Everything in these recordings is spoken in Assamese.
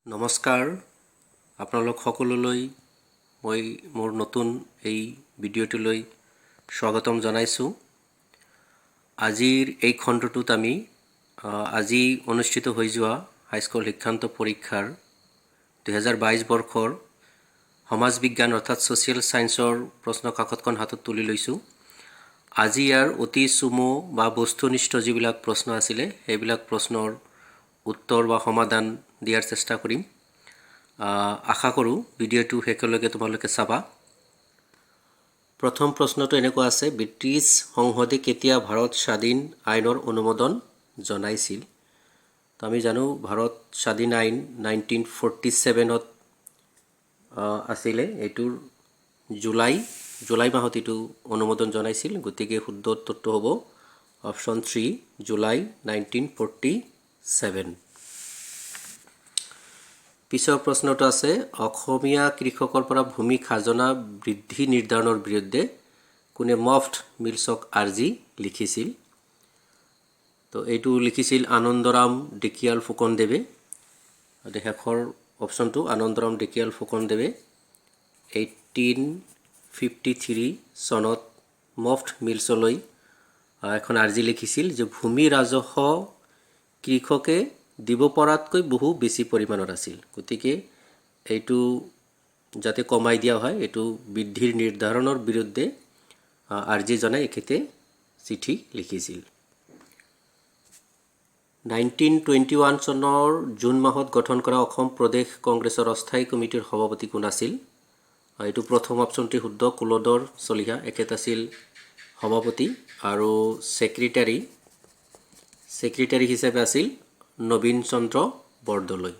নমস্কাৰ আপোনালোক সকলোলৈ মই মোৰ নতুন এই ভিডিঅ'টোলৈ স্বাগতম জনাইছোঁ। আজিৰ এই খণ্ডটোত আমি আজি অনুষ্ঠিত হৈ যোৱা হাইস্কুল শিক্ষান্ত পৰীক্ষাৰ 2022 বৰ্ষৰ সমাজ বিজ্ঞান অৰ্থাৎ ছ'চিয়েল ছায়েন্সৰ প্ৰশ্ন কাকতখন হাতত তুলি লৈছোঁ। আজি ইয়াৰ অতি চমু বা বস্তুনিষ্ঠ যিবিলাক প্ৰশ্ন আছিলে সেইবিলাক প্ৰশ্নৰ উত্তৰ বা সমাধান দিয়াৰ চেষ্টা কৰিম। আশা কৰোঁ ভিডিঅ'টো শেষলৈকে তোমালোকে চাবা। প্ৰথম প্ৰশ্নটো এনেকুৱা আছে, ব্ৰিটিছ সংসদে কেতিয়া ভাৰত স্বাধীন আইনৰ অনুমোদন জনাইছিল? তো আমি জানো ভাৰত স্বাধীন আইন 1947ত আছিলে। এইটোৰ জুলাই মাহত এইটো অনুমোদন জনাইছিল। গতিকে শুদ্ধ উত্তৰটো হ'ব অপশ্যন 3 জুলাই 1947। পিছৰ প্ৰশ্নটো আছে, অসমীয়া কৃষকৰ পৰা ভূমি খাজনা বৃদ্ধি নিৰ্ধাৰণৰ বিৰুদ্ধে কোনে মফট মিলছক আৰ্জি লিখিছিল? তো এইটো লিখিছিল আনন্দৰাম ঢেকিয়াল ফুকনদেৱে। শেষৰ অপশ্যনটো আনন্দৰাম ঢেকিয়াল ফুকনদেৱে 1853 চনত মফট মিলছলৈ এখন আৰ্জি লিখিছিল যে ভূমি ৰাজহ কৃষকে দিব পৰাতকৈ বহু বেছি পৰিমাণৰ আছিল। গতিকে এইটো যাতে কমাই দিয়া হয়, এইটো বৃদ্ধিৰ নিৰ্ধাৰণৰ বিৰুদ্ধে আৰ্জি জনাই এখেতে চিঠি লিখিছিল। 1921 চনৰ জুন মাহত গঠন কৰা অসম প্ৰদেশ কংগ্ৰেছৰ অস্থায়ী কমিটিৰ সভাপতি কোন আছিল? এইটো প্ৰথম অপশ্যনটি শুদ্ধ, কুলধৰ চলিহা এখেত আছিল সভাপতি আৰু ছেক্ৰেটাৰী হিচাপে আছিল নবীন চন্দ্ৰ বৰদলৈ।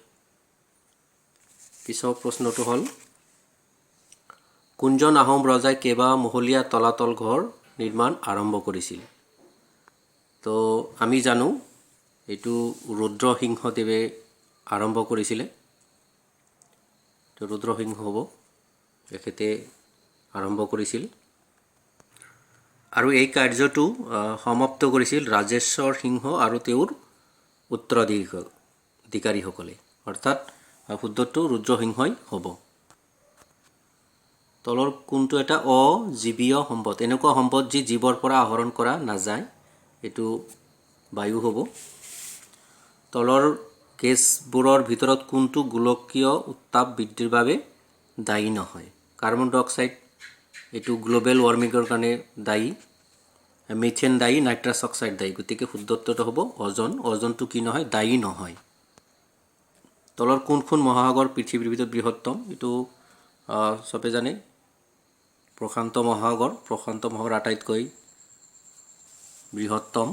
পিছৰ প্ৰশ্নটো হ'ল, কোনজন আহোম ৰজাই কেইবা মহলীয়া তলাতল ঘৰ নিৰ্মাণ আৰম্ভ কৰিছিল? তো আমি জানো এইটো ৰুদ্ৰসিংহদেৱে আৰম্ভ কৰিছিলে। তো ৰুদ্ৰসিংহ হ'ব, এখেতে আৰম্ভ কৰিছিল আৰু এই কাৰ্যটো সমাপ্ত কৰিছিল ৰাজেশ্বৰ সিংহ আৰু তেওঁৰ উত্তৰাধিকাৰীসকলে। অৰ্থাৎ শুদ্ধটো ৰুদ্ৰসিংহই হ'ব। তলৰ কোনটো এটা অজীৱীয় সম্পদ? এনেকুৱা সম্পদ যি জীৱৰ পৰা আহৰণ কৰা নাযায়, এইটো বায়ু হ'ব। তলৰ গেছবোৰৰ ভিতৰত কোনটো গোলকীয় উত্তাপ বৃদ্ধিৰ বাবে দায়ী নহয়? কাৰ্বন ডাই অক্সাইড এইটো গ্ল'বেল ৱাৰ্মিঙৰ কাৰণে দায়ী, মিথেন দায়ী, নাইট্ৰাছ অক্সাইড দায়ী। গতিকে শুদ্ধ উত্তৰটো হ'ব অজন। অজনটো কি নহয়? দায়ী নহয়। তলৰ কোনখন মহাসাগৰ পৃথিৱীৰ ভিতৰত বৃহত্তম? এইটো চবে জানে প্ৰশান্ত মহাসাগৰ আটাইতকৈ বৃহত্তম।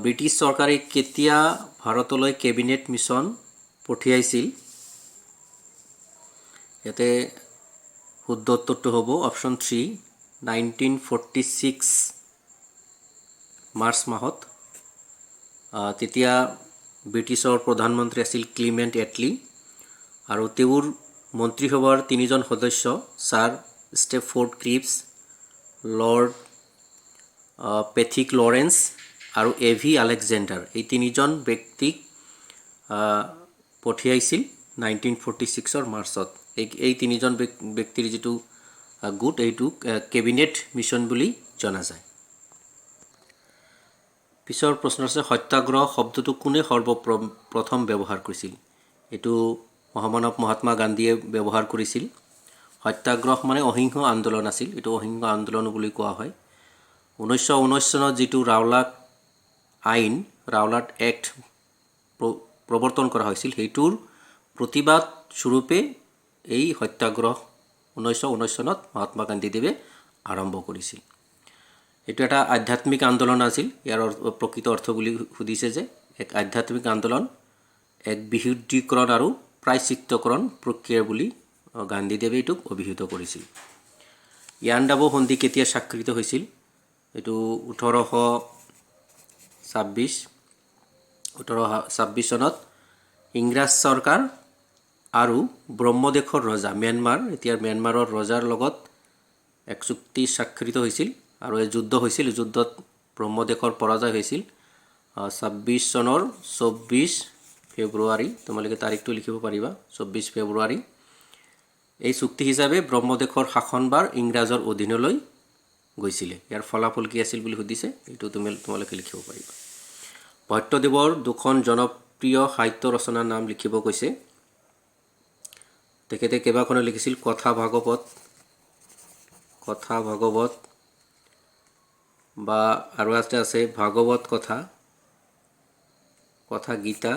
ব্ৰিটিছ চৰকাৰে কেতিয়া ভাৰতলৈ কেবিনেট মিছন পঠিয়াইছিল? ইয়াতে শুদ্ধ উত্তৰটো হ'ব অপশ্যন 3 1946 মাৰ্চ মাহত। তেতিয়া ব্ৰিটিছৰ প্ৰধানমন্ত্ৰী আছিল ক্লিমেণ্ট এটলি আৰু তেওঁৰ মন্ত্ৰীসভাৰ 3জন সদস্য sir Stafford Cripps, Lord Pethick Lawrence আৰু এভি আলেকজেণ্ডাৰ, এই 3জন ব্যক্তিক পঠিয়াইছিল 1946 মাৰ্চত। এই 3জন ব্যক্তিৰ যিটো গোট এইটোক কেবিনেট মিছন বুলি জনা যায়। পিছৰ প্ৰশ্ন আছে, সত্যাগ্ৰহ শব্দটো কোনে সৰ্বপ্ৰথম ব্যৱহাৰ কৰিছিল? এইটো মহামানৱ মহাত্মা গান্ধীয়ে ব্যৱহাৰ কৰিছিল। সত্যাগ্ৰহ মানে অহিংস আন্দোলন আছিল, এইটো অহিংস আন্দোলন বুলি কোৱা হয়। 1919 চনত যিটো ৰাওলাট এক্ট প্ৰৱৰ্তন কৰা হৈছিল, সেইটোৰ প্ৰতিবাদ স্বৰূপে এই সত্যাগ্ৰহ 1919 চনত মহাত্মা গান্ধীদেৱে আৰম্ভ কৰিছিল। এইটো এটা আধ্যাত্মিক আন্দোলন আছিল। ইয়াৰ প্ৰকৃত অৰ্থ বুলি সুধিছে যে এক আধ্যাত্মিক আন্দোলন, এক বিশুদ্ধীকৰণ আৰু প্ৰায়শ্চিত্তকৰণ প্ৰক্ৰিয়া বুলি গান্ধীদেৱে এইটোক অভিহিত কৰিছিল। ইয়াণ্ডাবু সন্ধি কেতিয়া স্বাক্ষৰিত হৈছিল? এইটো 1826 চনত ইংৰাজ চৰকাৰ আৰু ব্ৰহ্মদেশৰ ৰজা ম্যানমাৰৰ ৰজাৰ লগত এক চুক্তি স্বাক্ষৰিত হৈছিল আৰু এই যুদ্ধ হৈছিল। যুদ্ধত ব্ৰহ্মদেশৰ পৰাজয় হৈছিল। 26 চনৰ 24 ফেব্ৰুৱাৰী তোমালোকে তাৰিখটো লিখিব পাৰিবা 24 ফেব্ৰুৱাৰী এই চুক্তি হিচাপে ব্ৰহ্মদেশৰ শাসনভাৰ ইংৰাজৰ অধীনলৈ গৈছিলে ইয়াৰ ফলাফল কি আছিল বুলি সুধিছে এইটো তোমালোকে লিখিব পাৰিবা ভট্টদেৱৰ দুখন জনপ্ৰিয় সাহিত্য ৰচনাৰ নাম লিখিব কৈছে তেখেতে কেইবাখনো লিখিছিল কথা ভাগৱত বা আৰু এটা আছে ভাগৱত কথা গীতা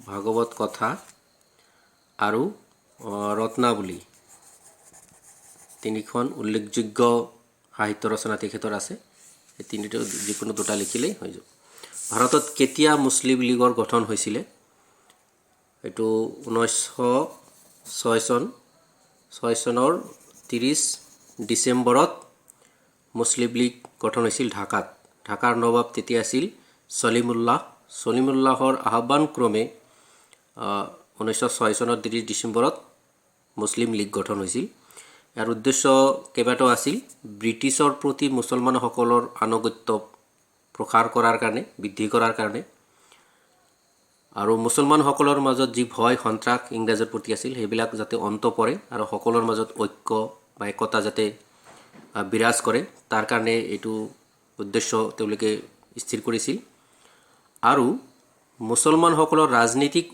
ভাগৱত কথা আৰু ৰত্নাৱলী তিনিখন উল্লেখযোগ্য সাহিত্য ৰচনা তেখেতৰ আছে এই তিনিটো যিকোনো দুটা লিখিলেই হৈ যাব ভাৰতত কেতিয়া মুছলিম লীগৰ গঠন হৈছিলে এইটো 1906 চনৰ 30 ডিসেম্বৰত মুছলিম লীগ গঠন হৈছিল ঢাকাৰ নবাব তেতিয়া আছিল সলিমুল্লাহৰ আহ্বান ক্ৰমে 1906 চনৰ 30 ডিসেম্বৰত মুছলিম লীগ গঠন হৈছিল ইয়াৰ উদ্দেশ্য কেইবাটাও আছিল ব্ৰিটিছৰ প্ৰতি মুছলমানসকলৰ আনুগত্য প্ৰসাৰ কৰাৰ কাৰণে বৃদ্ধি কৰাৰ কাৰণে আৰু মুছলমানসকলৰ মাজত যি ভয় সন্ত্ৰাস ইংৰাজৰ প্ৰতি আছিল সেইবিলাক যাতে অন্ত পৰে আৰু সকলৰ মাজত ঐক্য বা একতা যাতে বিৰাজ কৰে তাৰ কাৰণে এইটো উদ্দেশ্য তেওঁলোকে স্থিৰ কৰিছিল আৰু মুছলমানসকলৰ ৰাজনীতিক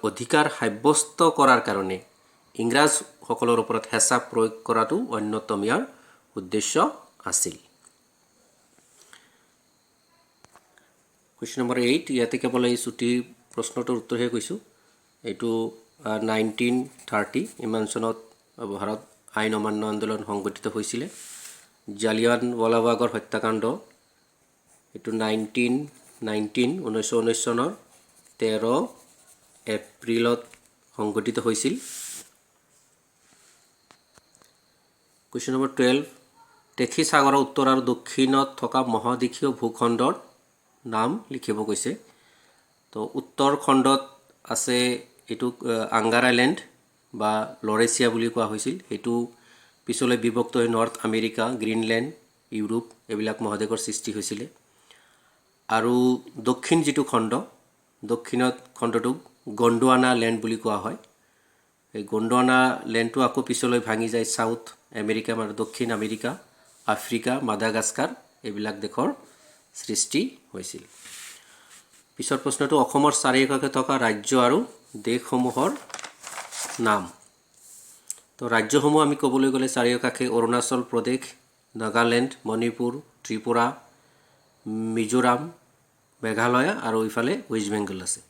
অধিকাৰ সাব্যস্ত কৰাৰ কাৰণে ইংৰাজসকলৰ ওপৰত হেঁচা প্ৰয়োগ কৰাটো অন্যতম ইয়াৰ উদ্দেশ্য আছিল কুৱেশ্যন নম্বৰ 8 ইয়াতে কেৱল এই ছুটি প্ৰশ্নটোৰ উত্তৰহে কৈছোঁ এইটো 1930 ইমান চনত ভাৰত আইন অমান্য আন্দোলন সংগঠিত হৈছিলে জালিয়ানৱালাবাগৰ হত্যাকাণ্ড এইটো 1919 চনৰ 13 এপ্ৰিলত সংগঠিত হৈছিল কুৱেশ্যন নম্বৰ 12 তেথী সাগৰৰ উত্তৰ আৰু দক্ষিণত থকা মহাদেশীয় ভূখণ্ডৰ নাম লিখিব কৈছে তো উত্তৰ খণ্ডত আছে এইটো আংগাৰ আইলেণ্ড বা লৰেছিয়া বুলি কোৱা হৈছিল এইটো পিছলৈ বিভক্ত হৈ নৰ্থ আমেৰিকা গ্ৰীণলেণ্ড ইউৰোপ এইবিলাক মহাদেশৰ সৃষ্টি হৈছিলে আৰু দক্ষিণ যিটো দক্ষিণত খণ্ডটোক গণ্ডৱানা লেণ্ড বুলি কোৱা হয় এই গণ্ডৱানা লেণ্ডটো আকৌ পিছলৈ ভাঙি যায় সাউথ আমেৰিকা আৰু দক্ষিণ আমেৰিকা আফ্ৰিকা মাদাগাস্কাৰ এইবিলাক দেশৰ সৃষ্টি হৈছিল পিছৰ প্ৰশ্নটো অসমৰ চাৰিওকাষে থকা ৰাজ্য আৰু দেশসমূহৰ নাম তো ৰাজ্যসমূহ আমি ক'বলৈ গ'লে চাৰিওকাষে অৰুণাচল প্ৰদেশ নাগালেণ্ড মণিপুৰ ত্ৰিপুৰা মিজোৰাম মেঘালয় আৰু ইফালে ৱেষ্ট বেংগল আছে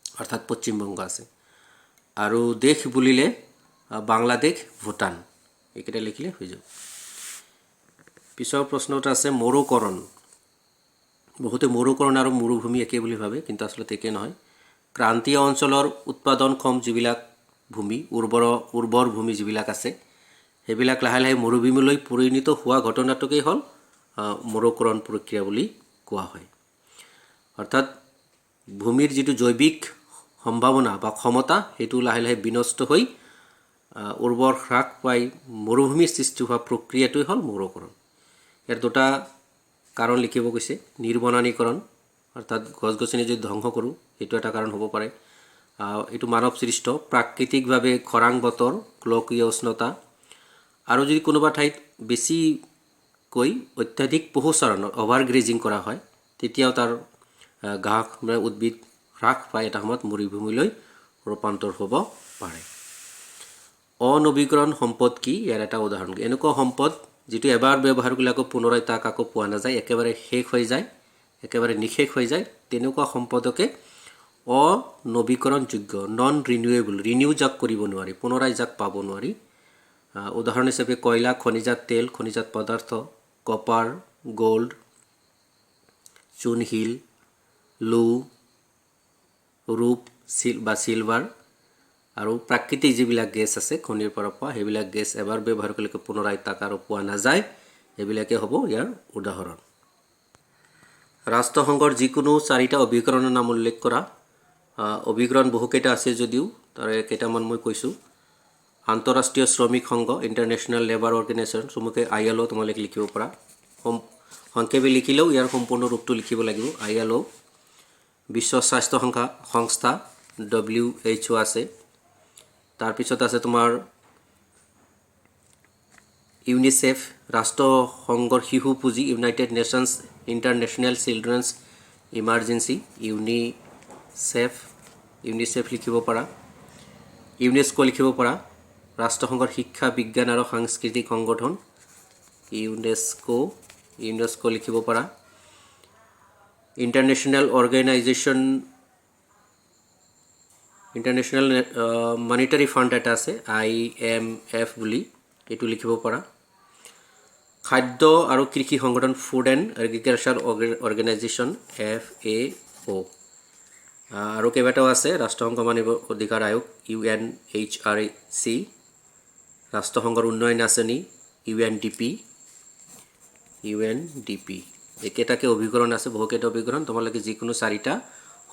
অৰ্থাৎ পশ্চিমবংগ আছে আৰু দেশ বুলিলে বাংলাদেশ ভূটান এইকেইটা লিখিলে হৈ যাব পিছৰ প্ৰশ্নটো আছে মৰুকৰণ বহুতে মৰুকৰণ আৰু মৰুভূমি একে বুলি ভাবে কিন্তু আসলে একে নহয় ক্ৰান্তীয় অঞ্চলৰ উৎপাদনক্ষম যিবিলাক ভূমি উৰ্বৰ ভূমি যিবিলাক আছে সেইবিলাক লাহে লাহে মৰুভূমিলৈ পৰিণত হোৱা ঘটনাটোকেই হ'ল মৰুকৰণ প্ৰক্ৰিয়া বুলি কোৱা হয় অৰ্থাৎ ভূমিৰ যিটো জৈৱিক সম্ভাৱনা বা ক্ষমতা সেইটো লাহে লাহে বিনষ্ট হৈ উৰ্বৰ হ্ৰাস পাই মৰুভূমিৰ সৃষ্টি হোৱা প্ৰক্ৰিয়াটোই হ'ল মৰুকৰণ ইয়াৰ দুটা কাৰণ লিখিব কৈছে নিৰ্বনানীকৰণ অৰ্থাৎ গছ-গছনি যদি ধ্বংস কৰোঁ এইটো এটা কাৰণ হ'ব পাৰে এইটো মানৱ সৃষ্ট প্ৰাকৃতিকভাৱে খৰাং বতৰ গোলকীয় উষ্ণতা আৰু যদি কোনোবা ঠাইত বেছিকৈ অত্যাধিক পশুচাৰণ অভাৰ গ্ৰেজিং কৰা হয় তেতিয়াও তাৰ ঘাঁহ উদ্ভিদ হ্ৰাস পায় এটা সময়ত মৰুভূমিলৈ ৰূপান্তৰ হ'ব পাৰে অনবীকৰণ সম্পদ কি ইয়াৰ এটা উদাহৰণ এনেকুৱা সম্পদ যেটো এবাৰ ব্যৱহাৰ কৰিলে আকৌ পুনৰাই তাক আকৌ পোৱা নাযায় একেবাৰে শেষ হৈ যায় একেবাৰে নিশেষ হৈ যায় তেনেকুৱা সম্পদকে অনবীকৰণযোগ্য নন ৰিনিউৱেবল ৰিনিউ যাক কৰিব নোৱাৰি পুনৰাই যাক পাব নোৱাৰি উদাহৰণ হিচাপে কয়লা খনিজাত তেল খনিজাত পদাৰ্থ কপাৰ গোল্ড চুনশিল লো ৰূপ বা সিলভাৰ আৰু প্ৰাকৃতিক যিবিলাক গেছ আছে খনিৰ পৰা পোৱা সেইবিলাক গেছ এবাৰ ব্যৱহাৰ কৰিলে পুনৰাই তাক আৰু পোৱা নাযায় এইবিলাকে হ'ব ইয়াৰ উদাহৰণ ৰাষ্ট্ৰসংঘৰ যিকোনো চাৰিটা অভিকৰণৰ নাম উল্লেখ কৰা অভিকৰণ বহুকেইটা আছে যদিও তাৰে কেইটামান মই কৈছোঁ আন্তঃৰাষ্ট্ৰীয় শ্ৰমিক সংঘ ইণ্টাৰনেশ্যনেল লেবাৰ অৰ্গেনাইজেশ্যন চমুকৈ ILO তোমালোকে লিখিব পাৰা। সংক্ষেপে লিখিলেও ইয়াৰ সম্পূৰ্ণ ৰূপটো লিখিব লাগিব। ILO, বিশ্ব স্বাস্থ্য সংস্থা WHO আছে। তাৰপিছত আছে তোমাৰ ইউনিচেফ, ৰাষ্ট্ৰসংঘৰ শিশু পুঁজি, United nations international children's emergency, UNICEF লিখিব পাৰা। ইউনেস্কো লিখিব পাৰা, ৰাষ্ট্ৰসংঘৰ শিক্ষা বিজ্ঞান আৰু সাংস্কৃতিক সংগঠন ইউনেস্কো লিখিব পাৰা। ইণ্টাৰনেশ্যনেল মনিটাৰী ফাণ্ড এটা আছে IMF বুলি, এইটো লিখিব পাৰা। খাদ্য আৰু কৃষি সংগঠন food and agriculture organisation FAO, আৰু কেইবাটাও আছে। ৰাষ্ট্ৰসংঘ মানৱ অধিকাৰ আয়োগ UNHRC, ৰাষ্ট্ৰসংঘৰ উন্নয়ন আঁচনি UNDP, একেটাকে অভিকৰণ আছে, বহুকেইটা অভিকৰণ। তোমালোকে যিকোনো 4টা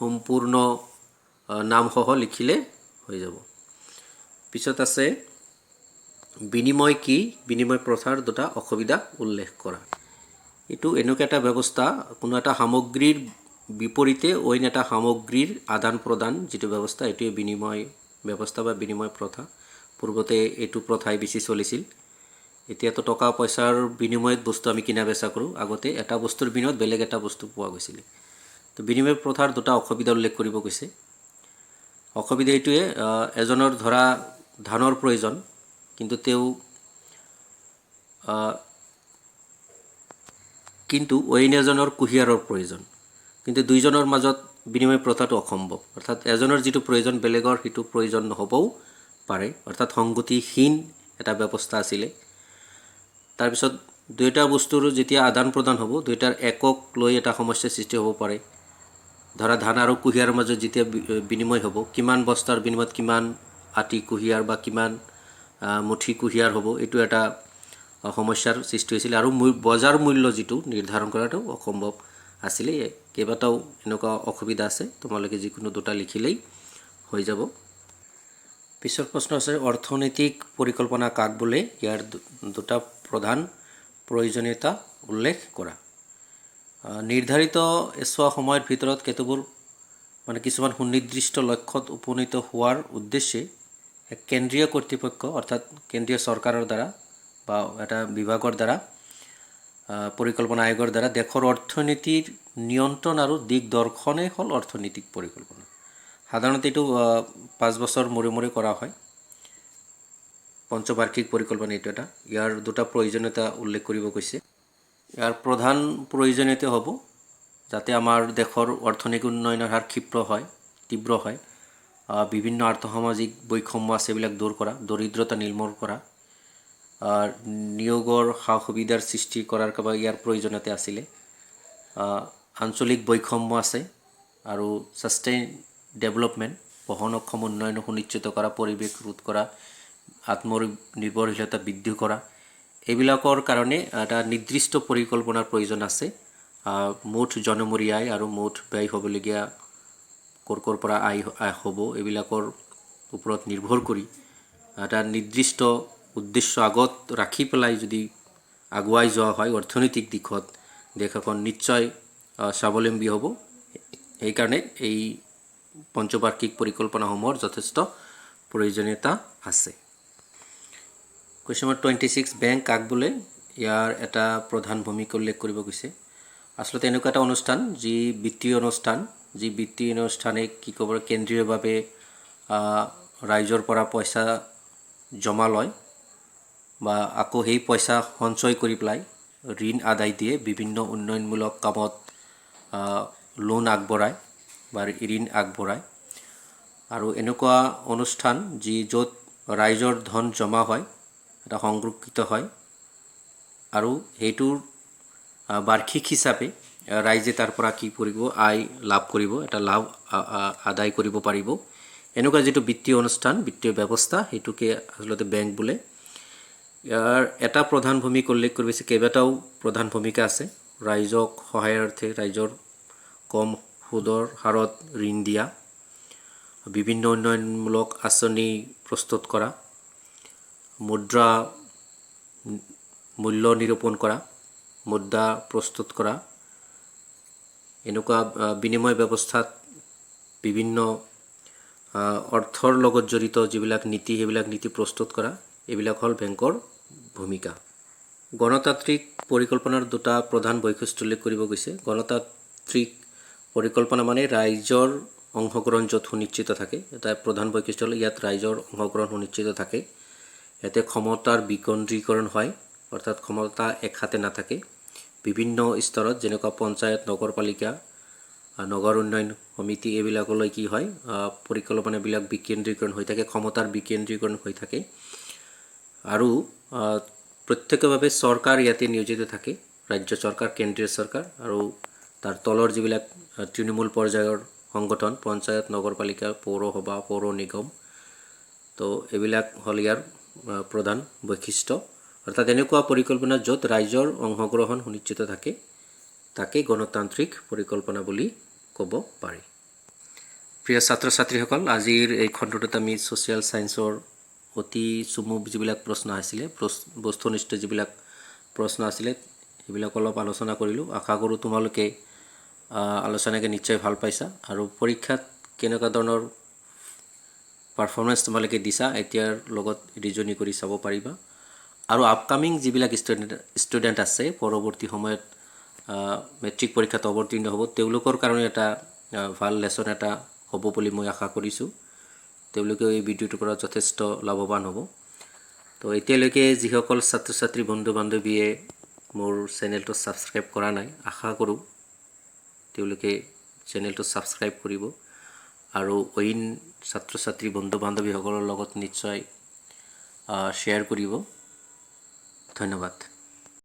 সম্পূৰ্ণ নামসহ লিখিলে হৈ যাব। পিছত আছে বিনিময় কি, বিনিময় প্ৰথাৰ 2টা অসুবিধা উল্লেখ কৰা। এইটো এনেকুৱা এটা ব্যৱস্থা, কোনো এটা সামগ্ৰীৰ বিপৰীতে অইন এটা সামগ্ৰীৰ আদান প্ৰদান যিটো ব্যৱস্থা, এইটোৱে বিনিময় ব্যৱস্থা বা বিনিময় প্ৰথা। পূৰ্বতে এইটো প্ৰথাই বেছি চলিছিল। এতিয়াতো টকা পইচাৰ বিনিময়ত বস্তু আমি কিনা বেচা কৰোঁ, আগতে এটা বস্তুৰ বিনিময়ত বেলেগ এটা বস্তু পোৱা গৈছিল। তো বিনিময় প্ৰথাৰ 2টা অসুবিধা উল্লেখ কৰিব কৈছে। অসুবিধা এইটোৱে, এজনৰ ধৰা ধানৰ প্ৰয়োজন, কিন্তু অইন এজনৰ কুঁহিয়াৰৰ প্ৰয়োজন, কিন্তু দুইজনৰ মাজত বিনিময় প্ৰথাটো অসম্ভৱ। অৰ্থাৎ এজনৰ যিটো প্ৰয়োজন বেলেগৰ সেইটো প্ৰয়োজন নহ'বও পাৰে, অৰ্থাৎ সংগতিহীন এটা ব্যৱস্থা আছিলে। তাৰপিছত 2টা বস্তুৰ যেতিয়া আদান প্ৰদান হ'ব, 2টাৰ একক লৈ এটা সমস্যাৰ সৃষ্টি হ'ব পাৰে। ধৰা ধান আৰু কুঁহিয়াৰৰ মাজত যেতিয়া বিনিময় হ'ব, কিমান বস্তাৰ বিনিময়ত কিমান আটি কুঁহিয়াৰ বা কিমান মুঠি কুঁহিয়াৰ হ'ব, এইটো এটা সমস্যাৰ সৃষ্টি হৈছিলে। আৰু বজাৰ মূল্য যিটো নিৰ্ধাৰণ কৰাটো অসম্ভৱ আছিলে। কেইবাটাও এনেকুৱা অসুবিধা আছে, তোমালোকে যিকোনো 2টা লিখিলেই হৈ যাব। পিছৰ প্ৰশ্ন আছে অৰ্থনৈতিক পৰিকল্পনা কাক বোলে, ইয়াৰ 2টা প্ৰধান প্ৰয়োজনীয়তা উল্লেখ কৰা। নিৰ্ধাৰিত এছোৱা সময়ৰ ভিতৰত কিছুমান সুনিৰ্দিষ্ট লক্ষ্যত উপনীত হোৱাৰ উদ্দেশ্যে এক কেন্দ্ৰীয় কৰ্তৃপক্ষ অৰ্থাৎ কেন্দ্ৰীয় চৰকাৰৰ দ্বাৰা বা এটা বিভাগৰ দ্বাৰা, পৰিকল্পনা আয়োগৰ দ্বাৰা দেশৰ অৰ্থনীতিৰ নিয়ন্ত্ৰণ আৰু দিগদৰ্শনেই হ'ল অৰ্থনৈতিক পৰিকল্পনা। সাধাৰণতে এইটো 5 বছৰ মূৰে কৰা হয়। পঞ্চবাৰ্ষিক পৰিকল্পনা এইটো এটা। ইয়াৰ 2টা প্ৰয়োজনীয়তা উল্লেখ কৰিব কৈছে। ইয়াৰ প্ৰধান প্ৰয়োজনীয়তা হ'ব যাতে আমাৰ দেশৰ অৰ্থনৈতিক উন্নয়নৰ হাৰ তীব্ৰ হয়, বিভিন্ন আৰ্থসামাজিক বৈষম্য আছে এইবিলাক দূৰ কৰা, দৰিদ্ৰতা নিৰ্মূল কৰা, নিয়োগৰ সা সুবিধাৰ সৃষ্টি কৰাৰ বাবে ইয়াৰ প্ৰয়োজনীয়তা আছিলে। আঞ্চলিক বৈষম্য আছে আৰু ছাষ্টেইন ডেভেলপমেণ্ট, বহনক্ষম উন্নয়ন সুনিশ্চিত কৰা, পৰিৱেশ ৰোধ কৰা, আত্মনিৰ্ভৰশীলতা বৃদ্ধি কৰা, এইবিলাকৰ কাৰণে এটা নিৰ্দিষ্ট পৰিকল্পনাৰ প্ৰয়োজন আছে। মুঠ জনমূৰি আয় আৰু মুঠ ব্যয় হ'বলগীয়া ক'ৰ পৰা আয় হ'ব, এইবিলাকৰ ওপৰত নিৰ্ভৰ কৰি এটা নিৰ্দিষ্ট উদ্দেশ্য আগত ৰাখি পেলাই যদি আগুৱাই যোৱা হয় অৰ্থনৈতিক দিশত, দেশ এখন নিশ্চয় স্বাৱলম্বী হ'ব। সেইকাৰণে এই পঞ্চবাৰ্ষিক পৰিকল্পনাসমূহৰ যথেষ্ট প্ৰয়োজনীয়তা আছে। কুৱেশ্যন নম্বৰ 26, বেংক কাক বোলে, ইয়াৰ এটা প্ৰধান ভূমিকা উল্লেখ কৰিব গৈছে। আচলতে এনেকুৱা এটা অনুষ্ঠান যি বিত্তীয় অনুষ্ঠানে কি ক'ব, কেন্দ্ৰীয়ভাৱে ৰাইজৰ পৰা পইচা জমা লয় বা আকৌ সেই পইচা সঞ্চয় কৰি পেলাই ঋণ আদায় দিয়ে, বিভিন্ন উন্নয়নমূলক কামত লোন আগবঢ়ায় বা ঋণ আগবঢ়ায়। আৰু এনেকুৱা অনুষ্ঠান য'ত ৰাইজৰ ধন জমা হয়, এটা সংৰক্ষিত হয়, আৰু সেইটোৰ বাৰ্ষিক হিচাপে ৰাইজে তাৰ পৰা কি কৰিব, আয় লাভ কৰিব, এটা লাভ আদায় কৰিব পাৰিব। এনেকুৱা যিটো বিত্তীয় অনুষ্ঠান, বিত্তীয় ব্যৱস্থা, সেইটোকে আচলতে বেংক বোলে। ইয়াৰ এটা প্ৰধান ভূমিকা উল্লেখ কৰিছে, কেইবাটাও প্ৰধান ভূমিকা আছে। ৰাইজক সহায়াৰ্থে ৰাইজৰ কম সুদৰ হাৰত ঋণ দিয়া, বিভিন্ন উন্নয়নমূলক আঁচনি প্ৰস্তুত কৰা, মুদ্ৰা মূল্য নিৰূপণ কৰা, মুদ্ৰা প্ৰস্তুত কৰা, এনেকুৱা বিনিময় ব্যৱস্থাত বিভিন্ন অৰ্থৰ লগত জড়িত যিবিলাক নীতি সেইবিলাক নীতি প্ৰস্তুত কৰা, এইবিলাক হ'ল বেংকৰ ভূমিকা। গণতান্ত্ৰিক পৰিকল্পনাৰ দুটা প্ৰধান বৈশিষ্ট্য উল্লেখ কৰিব গৈছে। গণতান্ত্ৰিক পৰিকল্পনা মানে ৰাইজৰ অংশগ্ৰহণ য'ত সুনিশ্চিত থাকে। এটা প্ৰধান বৈশিষ্ট্য হ'ল ইয়াত ৰাইজৰ অংশগ্ৰহণ সুনিশ্চিত থাকে। ইয়াতে ক্ষমতাৰ বিকেন্দ্ৰীকৰণ হয়, অৰ্থাৎ ক্ষমতা এক হাতে নাথাকে। বিভিন্ন স্তৰত যেনেকুৱা পঞ্চায়ত, নগৰপালিকা, নগৰ উন্নয়ন সমিতি এইবিলাকলৈ কি হয়, পৰিকল্পনাবিলাক বিকেন্দ্ৰীকৰণ হৈ থাকে, ক্ষমতাৰ বিকেন্দ্ৰীকৰণ হৈ থাকে। আৰু প্ৰত্যক্ষভাৱে চৰকাৰ ইয়াতে নিয়োজিত থাকে, ৰাজ্য চৰকাৰ, কেন্দ্ৰীয় চৰকাৰ, আৰু তাৰ তলৰ যিবিলাক তৃণমূল পৰ্যায়ৰ সংগঠন, পঞ্চায়ত, নগৰপালিকা, পৌৰসভা, পৌৰ নিগম, তো এইবিলাক হ'ল ইয়াৰ প্ৰধান বৈশিষ্ট্য। অৰ্থাৎ এনেকুৱা পৰিকল্পনা য'ত ৰাইজৰ অংশগ্ৰহণ সুনিশ্চিত থাকে, তাকে গণতান্ত্ৰিক পৰিকল্পনা বুলি ক'ব পাৰি। প্ৰিয় ছাত্ৰ ছাত্ৰীসকল, আজিৰ এই খণ্ডটোত আমি ছ'চিয়েল ছায়েন্সৰ অতি চমু যিবিলাক প্ৰশ্ন আছিলে, বস্তুনিষ্ঠ যিবিলাক প্ৰশ্ন আছিলে, সেইবিলাক অলপ আলোচনা কৰিলোঁ। আশা কৰোঁ তোমালোকে আলোচনাকে নিশ্চয় ভাল পাইছা আৰু পৰীক্ষাত কেনেকুৱা ধৰণৰ পাৰফৰ্মেঞ্চ তোমালোকে দিছা এতিয়াৰ লগত ৰিজনি কৰি চাব পাৰিবা। আৰু আপকামিং যিবিলাক ষ্টুডেণ্ট আছে, পৰৱৰ্তী সময়ত মেট্ৰিক পৰীক্ষাত অৱতীৰ্ণ হ'ব, তেওঁলোকৰ কাৰণে এটা ভাল লেচন এটা হ'ব বুলি মই আশা কৰিছোঁ। তেওঁলোকেও এই ভিডিঅ'টোৰ পৰা যথেষ্ট লাভৱান হ'ব। তো এতিয়ালৈকে যিসকল ছাত্ৰ ছাত্ৰী বন্ধু বান্ধৱীয়ে মোৰ চেনেলটো ছাবস্ক্ৰাইব কৰা নাই, আশা কৰোঁ তেওঁলোকে চেনেলটো ছাবস্ক্ৰাইব কৰিব আৰু অইন ছাত্ৰ ছাত্ৰী বন্ধু বান্ধৱীসকলৰ লগত নিশ্চয় শ্বেয়াৰ কৰিব। ধন্যবাদ।